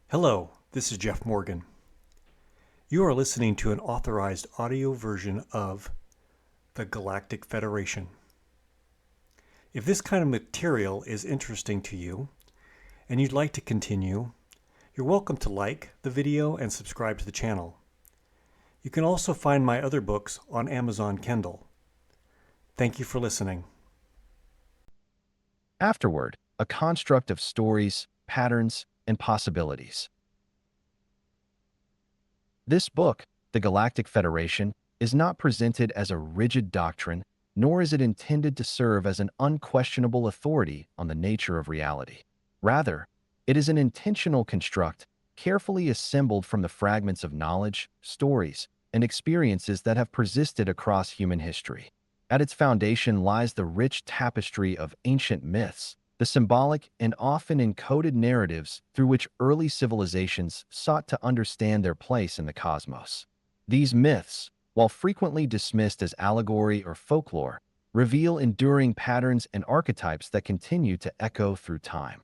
Hello, this is Jeff Morgan. You are listening to an authorized audio version of the Galactic Federation. If this kind of material is interesting to you and you'd like to continue, you're welcome to like the video and subscribe to the channel. You can also find my other books on Amazon Kindle. Thank you for listening. Afterword, a construct of stories, patterns, and possibilities. This book, The Galactic Federation, is not presented as a rigid doctrine, nor is it intended to serve as an unquestionable authority on the nature of reality. Rather, it is an intentional construct, carefully assembled from the fragments of knowledge, stories, and experiences that have persisted across human history. At its foundation lies the rich tapestry of ancient myths, the symbolic and often encoded narratives through which early civilizations sought to understand their place in the cosmos. These myths, while frequently dismissed as allegory or folklore, reveal enduring patterns and archetypes that continue to echo through time.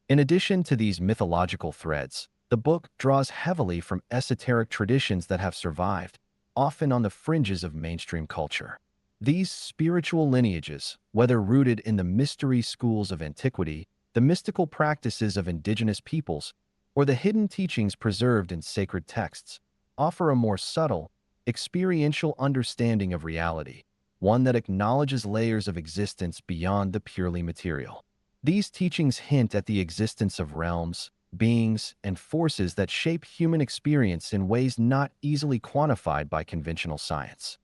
In addition to these mythological threads, the book draws heavily from esoteric traditions that have survived, often on the fringes of mainstream culture. These spiritual lineages, whether rooted in the mystery schools of antiquity, the mystical practices of indigenous peoples, or the hidden teachings preserved in sacred texts, offer a more subtle, experiential understanding of reality, one that acknowledges layers of existence beyond the purely material. These teachings hint at the existence of realms, beings, and forces that shape human experience in ways not easily quantified by conventional science.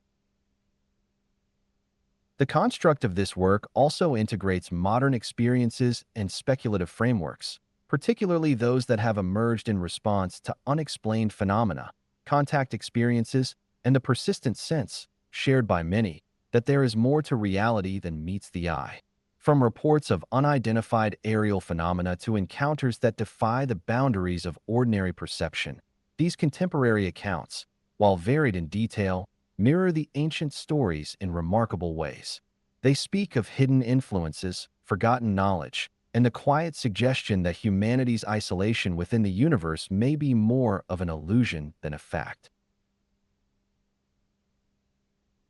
The construct of this work also integrates modern experiences and speculative frameworks, particularly those that have emerged in response to unexplained phenomena, contact experiences, and the persistent sense, shared by many, that there is more to reality than meets the eye. From reports of unidentified aerial phenomena to encounters that defy the boundaries of ordinary perception, these contemporary accounts, while varied in detail, mirror the ancient stories in remarkable ways. They speak of hidden influences, forgotten knowledge, and the quiet suggestion that humanity's isolation within the universe may be more of an illusion than a fact.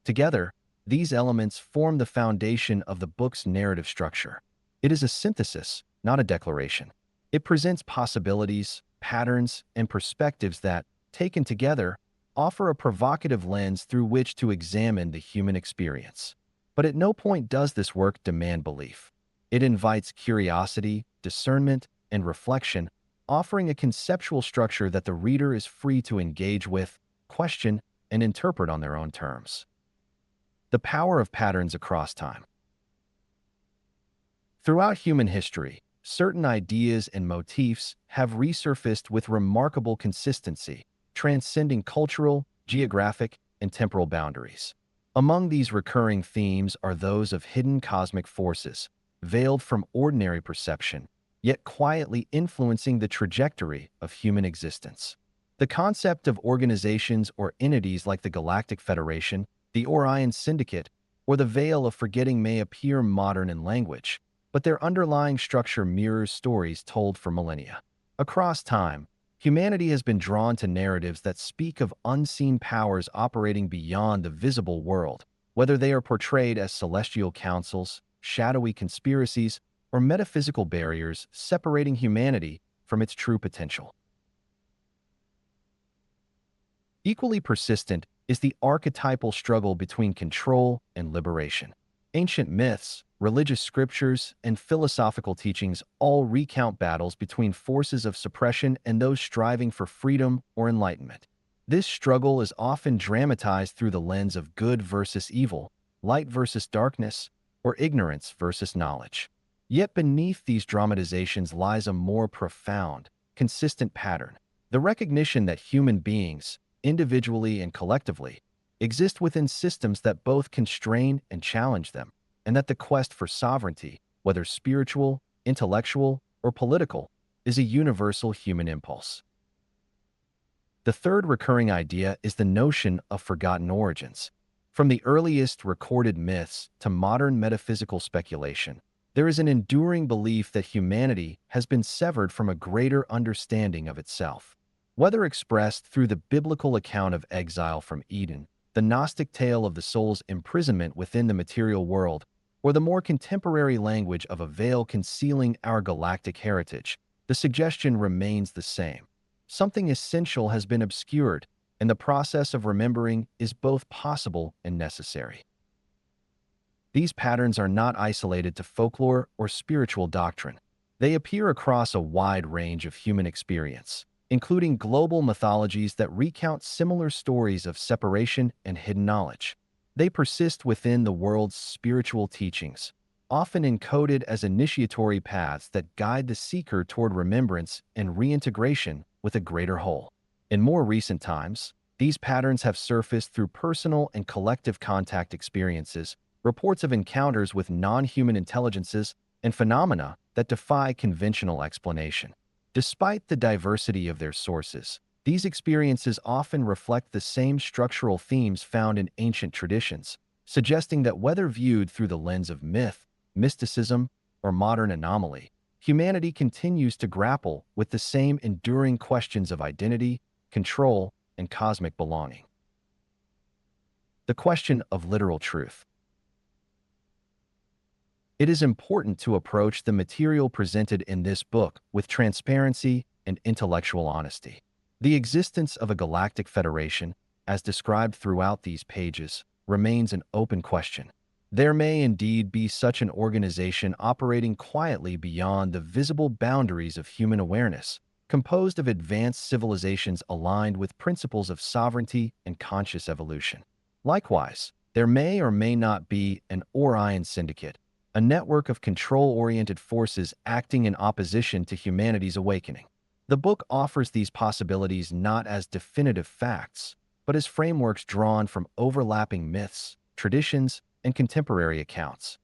Together, these elements form the foundation of the book's narrative structure. It is a synthesis, not a declaration. It presents possibilities, patterns, and perspectives that, taken together, offer a provocative lens through which to examine the human experience. But at no point does this work demand belief. It invites curiosity, discernment, and reflection, offering a conceptual structure that the reader is free to engage with, question, and interpret on their own terms. The power of patterns across time. Throughout human history, certain ideas and motifs have resurfaced with remarkable consistency, transcending cultural, geographic, and temporal boundaries. Among these recurring themes are those of hidden cosmic forces, veiled from ordinary perception, yet quietly influencing the trajectory of human existence. The concept of organizations or entities like the Galactic Federation, the Orion Syndicate, or the Veil of Forgetting may appear modern in language, but their underlying structure mirrors stories told for millennia. Across time, humanity has been drawn to narratives that speak of unseen powers operating beyond the visible world, whether they are portrayed as celestial councils, shadowy conspiracies, or metaphysical barriers separating humanity from its true potential. Equally persistent is the archetypal struggle between control and liberation. Ancient myths, religious scriptures, and philosophical teachings all recount battles between forces of suppression and those striving for freedom or enlightenment. This struggle is often dramatized through the lens of good versus evil, light versus darkness, or ignorance versus knowledge. Yet beneath these dramatizations lies a more profound, consistent pattern: the recognition that human beings, individually and collectively, exist within systems that both constrain and challenge them, and that the quest for sovereignty, whether spiritual, intellectual, or political, is a universal human impulse. The third recurring idea is the notion of forgotten origins. From the earliest recorded myths to modern metaphysical speculation, there is an enduring belief that humanity has been severed from a greater understanding of itself. Whether expressed through the biblical account of exile from Eden, the Gnostic tale of the soul's imprisonment within the material world, or the more contemporary language of a veil concealing our galactic heritage, the suggestion remains the same. Something essential has been obscured, and the process of remembering is both possible and necessary. These patterns are not isolated to folklore or spiritual doctrine. They appear across a wide range of human experience, including global mythologies that recount similar stories of separation and hidden knowledge. They persist within the world's spiritual teachings, often encoded as initiatory paths that guide the seeker toward remembrance and reintegration with a greater whole. In more recent times, these patterns have surfaced through personal and collective contact experiences, reports of encounters with non-human intelligences, and phenomena that defy conventional explanation. Despite the diversity of their sources, these experiences often reflect the same structural themes found in ancient traditions, suggesting that whether viewed through the lens of myth, mysticism, or modern anomaly, humanity continues to grapple with the same enduring questions of identity, control, and cosmic belonging. The question of literal truth. It is important to approach the material presented in this book with transparency and intellectual honesty. The existence of a galactic federation, as described throughout these pages, remains an open question. There may indeed be such an organization operating quietly beyond the visible boundaries of human awareness, composed of advanced civilizations aligned with principles of sovereignty and conscious evolution. Likewise, there may or may not be an Orion Syndicate, a network of control-oriented forces acting in opposition to humanity's awakening. The book offers these possibilities not as definitive facts, but as frameworks drawn from overlapping myths, traditions, and contemporary accounts.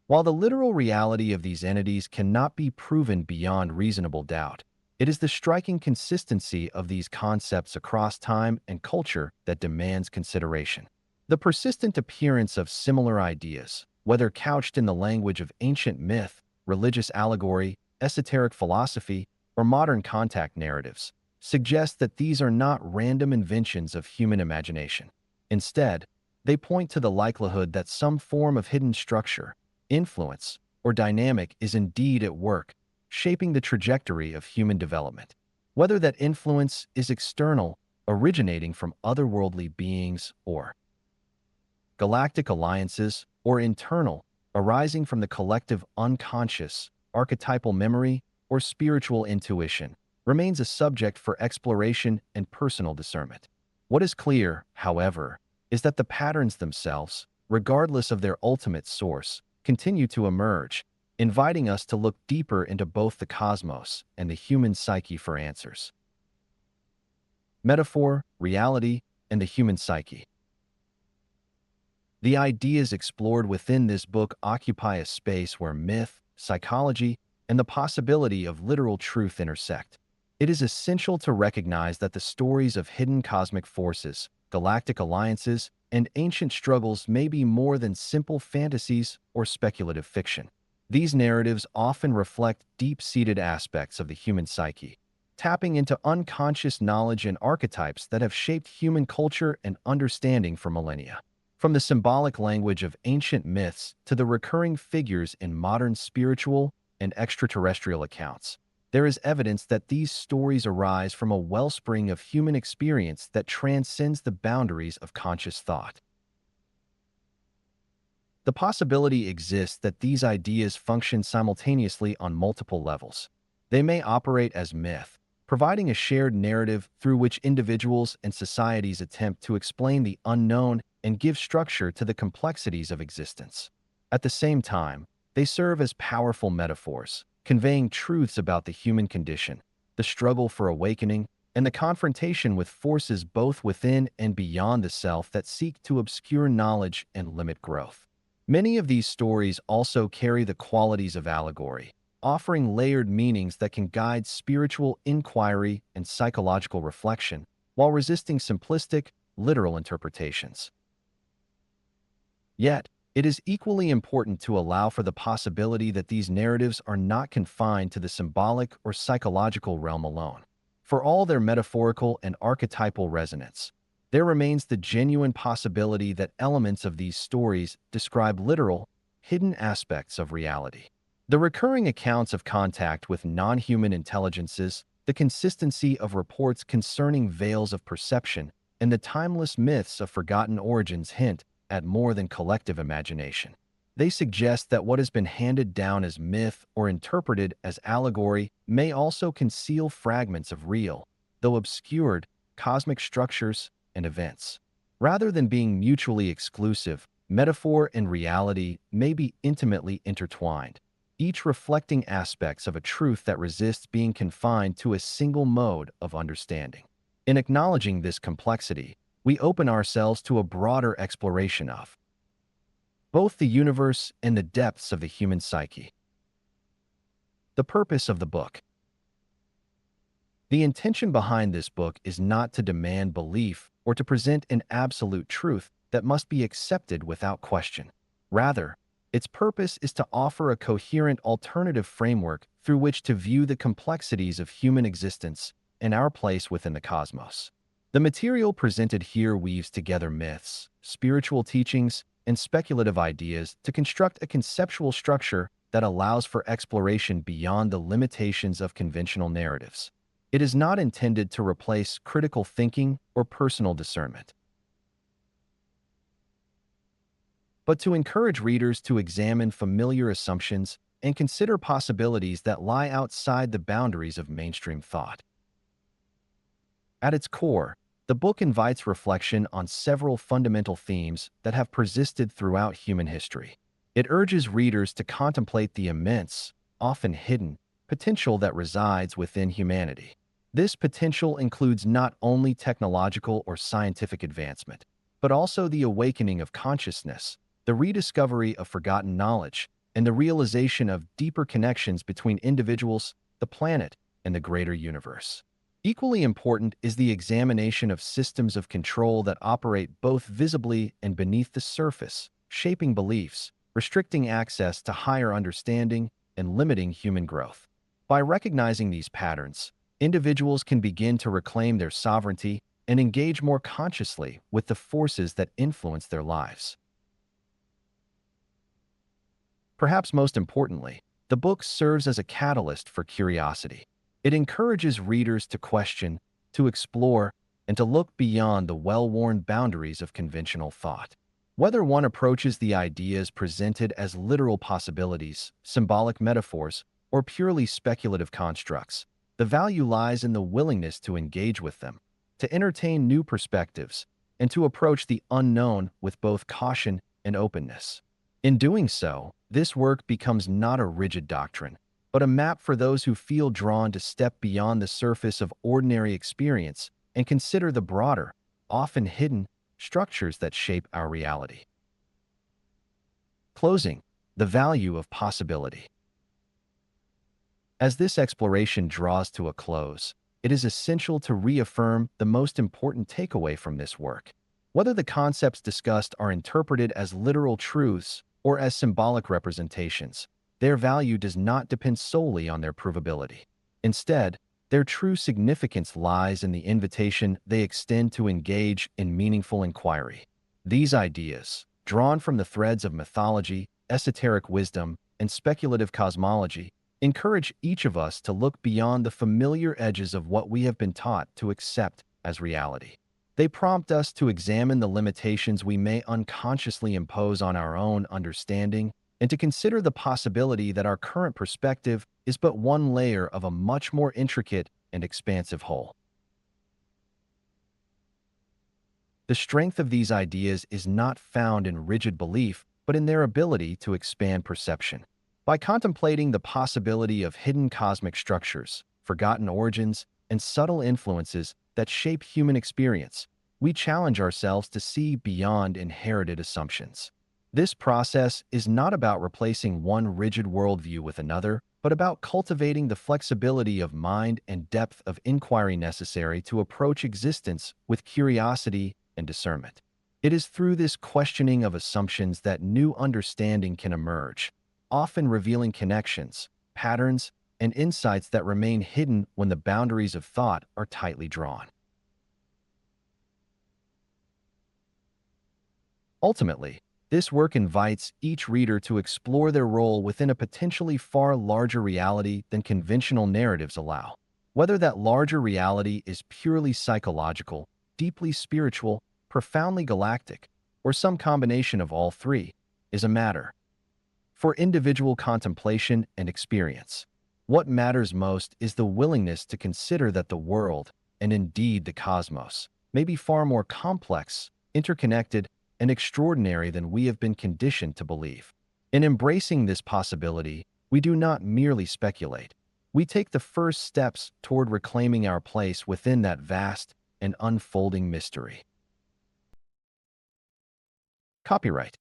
While the literal reality of these entities cannot be proven beyond reasonable doubt, it is the striking consistency of these concepts across time and culture that demands consideration. The persistent appearance of similar ideas, whether couched in the language of ancient myth, religious allegory, esoteric philosophy, or modern contact narratives, suggests that these are not random inventions of human imagination. Instead, they point to the likelihood that some form of hidden structure, influence, or dynamic is indeed at work, shaping the trajectory of human development. Whether that influence is external, originating from otherworldly beings, or galactic alliances, or internal, arising from the collective unconscious, archetypal memory, or spiritual intuition, remains a subject for exploration and personal discernment. What is clear, however, is that the patterns themselves, regardless of their ultimate source, continue to emerge, inviting us to look deeper into both the cosmos and the human psyche for answers. Metaphor, reality, and the human psyche. The ideas explored within this book occupy a space where myth, psychology, and the possibility of literal truth intersect. It is essential to recognize that the stories of hidden cosmic forces, galactic alliances, and ancient struggles may be more than simple fantasies or speculative fiction. These narratives often reflect deep-seated aspects of the human psyche, tapping into unconscious knowledge and archetypes that have shaped human culture and understanding for millennia. From the symbolic language of ancient myths to the recurring figures in modern spiritual and extraterrestrial accounts, there is evidence that these stories arise from a wellspring of human experience that transcends the boundaries of conscious thought. The possibility exists that these ideas function simultaneously on multiple levels. They may operate as myth, providing a shared narrative through which individuals and societies attempt to explain the unknown and give structure to the complexities of existence. At the same time, they serve as powerful metaphors, conveying truths about the human condition, the struggle for awakening, and the confrontation with forces both within and beyond the self that seek to obscure knowledge and limit growth. Many of these stories also carry the qualities of allegory, offering layered meanings that can guide spiritual inquiry and psychological reflection, while resisting simplistic, literal interpretations. Yet, It is equally important to allow for the possibility that these narratives are not confined to the symbolic or psychological realm alone. For all their metaphorical and archetypal resonance, there remains the genuine possibility that elements of these stories describe literal, hidden aspects of reality. The recurring accounts of contact with non-human intelligences, the consistency of reports concerning veils of perception, and the timeless myths of forgotten origins hint at more than collective imagination. They suggest that what has been handed down as myth or interpreted as allegory may also conceal fragments of real, though obscured, cosmic structures and events. Rather than being mutually exclusive, metaphor and reality may be intimately intertwined, each reflecting aspects of a truth that resists being confined to a single mode of understanding. In acknowledging this complexity, we open ourselves to a broader exploration of both the universe and the depths of the human psyche. The purpose of the book. The intention behind this book is not to demand belief or to present an absolute truth that must be accepted without question. Rather, its purpose is to offer a coherent alternative framework through which to view the complexities of human existence and our place within the cosmos. The material presented here weaves together myths, spiritual teachings, and speculative ideas to construct a conceptual structure that allows for exploration beyond the limitations of conventional narratives. It is not intended to replace critical thinking or personal discernment, but to encourage readers to examine familiar assumptions and consider possibilities that lie outside the boundaries of mainstream thought. At its core, the book invites reflection on several fundamental themes that have persisted throughout human history. It urges readers to contemplate the immense, often hidden, potential that resides within humanity. This potential includes not only technological or scientific advancement, but also the awakening of consciousness, the rediscovery of forgotten knowledge, and the realization of deeper connections between individuals, the planet, and the greater universe. Equally important is the examination of systems of control that operate both visibly and beneath the surface, shaping beliefs, restricting access to higher understanding, and limiting human growth. By recognizing these patterns, individuals can begin to reclaim their sovereignty and engage more consciously with the forces that influence their lives. Perhaps most importantly, the book serves as a catalyst for curiosity. It encourages readers to question, to explore, and to look beyond the well-worn boundaries of conventional thought. Whether one approaches the ideas presented as literal possibilities, symbolic metaphors, or purely speculative constructs, the value lies in the willingness to engage with them, to entertain new perspectives, and to approach the unknown with both caution and openness. In doing so, this work becomes not a rigid doctrine, but a map for those who feel drawn to step beyond the surface of ordinary experience and consider the broader, often hidden, structures that shape our reality. Closing, the value of possibility. As this exploration draws to a close, it is essential to reaffirm the most important takeaway from this work. Whether the concepts discussed are interpreted as literal truths or as symbolic representations, their value does not depend solely on their provability. Instead, their true significance lies in the invitation they extend to engage in meaningful inquiry. These ideas, drawn from the threads of mythology, esoteric wisdom, and speculative cosmology, encourage each of us to look beyond the familiar edges of what we have been taught to accept as reality. They prompt us to examine the limitations we may unconsciously impose on our own understanding and to consider the possibility that our current perspective is but one layer of a much more intricate and expansive whole. The strength of these ideas is not found in rigid belief, but in their ability to expand perception. By contemplating the possibility of hidden cosmic structures, forgotten origins, and subtle influences that shape human experience, we challenge ourselves to see beyond inherited assumptions. This process is not about replacing one rigid worldview with another, but about cultivating the flexibility of mind and depth of inquiry necessary to approach existence with curiosity and discernment. It is through this questioning of assumptions that new understanding can emerge, often revealing connections, patterns, and insights that remain hidden when the boundaries of thought are tightly drawn. Ultimately, this work invites each reader to explore their role within a potentially far larger reality than conventional narratives allow. Whether that larger reality is purely psychological, deeply spiritual, profoundly galactic, or some combination of all three, is a matter for individual contemplation and experience. What matters most is the willingness to consider that the world, and indeed the cosmos, may be far more complex, interconnected, and extraordinary than we have been conditioned to believe. In embracing this possibility, we do not merely speculate. We take the first steps toward reclaiming our place within that vast and unfolding mystery. Copyright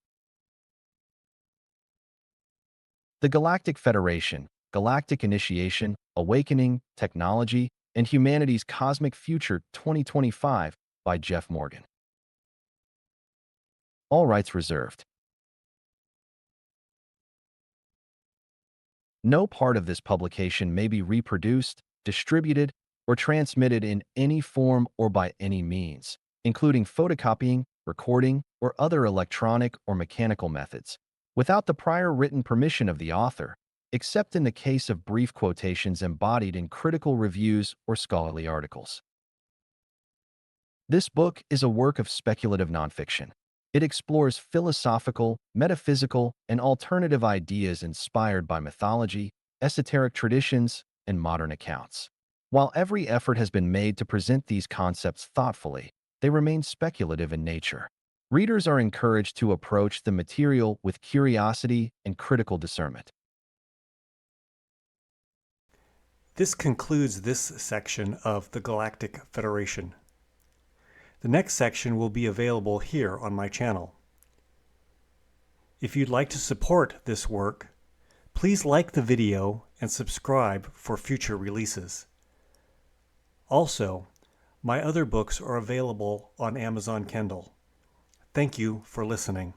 The Galactic Federation, Galactic Initiation, Awakening, Technology, and Humanity's Cosmic Future 2025 by Jeff Morgan. All rights reserved. No part of this publication may be reproduced, distributed, or transmitted in any form or by any means, including photocopying, recording, or other electronic or mechanical methods, without the prior written permission of the author, except in the case of brief quotations embodied in critical reviews or scholarly articles. This book is a work of speculative nonfiction. It explores philosophical, metaphysical, and alternative ideas inspired by mythology, esoteric traditions, and modern accounts. While every effort has been made to present these concepts thoughtfully, they remain speculative in nature. Readers are encouraged to approach the material with curiosity and critical discernment. This concludes this section of the Galactic Federation. The next section will be available here on my channel. If you'd like to support this work, please like the video and subscribe for future releases. Also, my other books are available on Amazon Kindle. Thank you for listening.